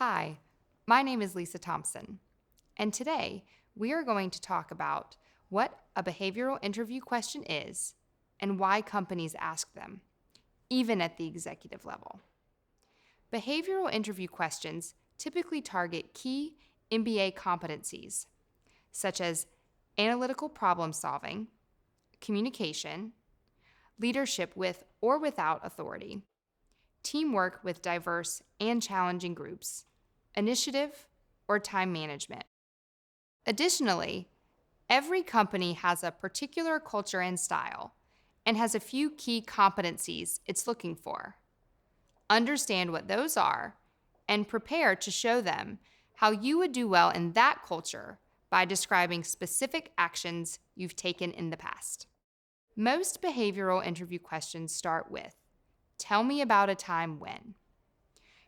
Hi, my name is Lisa Thomson, and today we are going to talk about what a behavioral interview question is and why companies ask them, even at the executive level. Behavioral interview questions typically target key MBA competencies, such as analytical problem solving, communication, leadership with or without authority, teamwork with diverse and challenging groups, initiative, or time management. Additionally, every company has a particular culture and style and has a few key competencies it's looking for. Understand what those are and prepare to show them how you would do well in that culture by describing specific actions you've taken in the past. Most behavioral interview questions start with, "Tell me about a time when."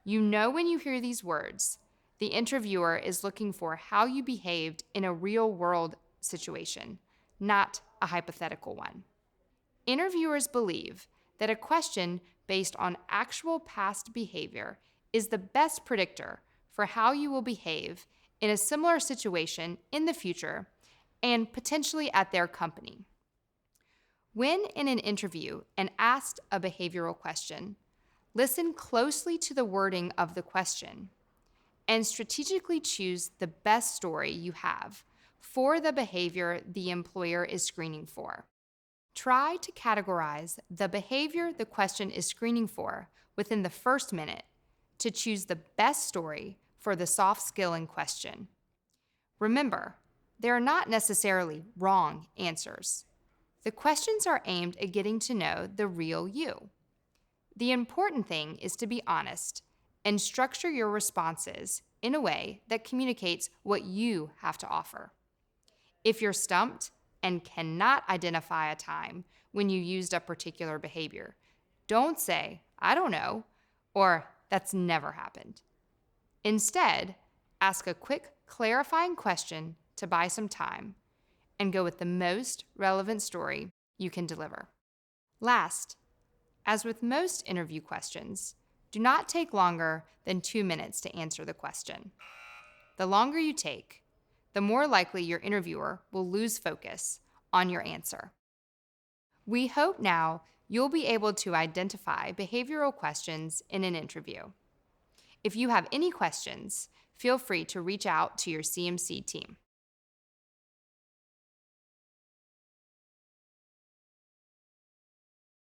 You know when you hear these words, the interviewer is looking for how you behaved in a real-world situation, not a hypothetical one. Interviewers believe that a question based on actual past behavior is the best predictor for how you will behave in a similar situation in the future and potentially at their company. When in an interview and asked a behavioral question, listen closely to the wording of the question and strategically choose the best story you have for the behavior the employer is screening for. Try to categorize the behavior the question is screening for within the first minute to choose the best story for the soft skill in question. Remember, there are not necessarily wrong answers. The questions are aimed at getting to know the real you. The important thing is to be honest and structure your responses in a way that communicates what you have to offer. If you're stumped and cannot identify a time when you used a particular behavior, don't say, "I don't know," or "That's never happened." Instead, ask a quick clarifying question to buy some time and go with the most relevant story you can deliver. Last, as with most interview questions, do not take longer than 2 minutes to answer the question. The longer you take, the more likely your interviewer will lose focus on your answer. We hope now you'll be able to identify behavioral questions in an interview. If you have any questions, feel free to reach out to your CMC team.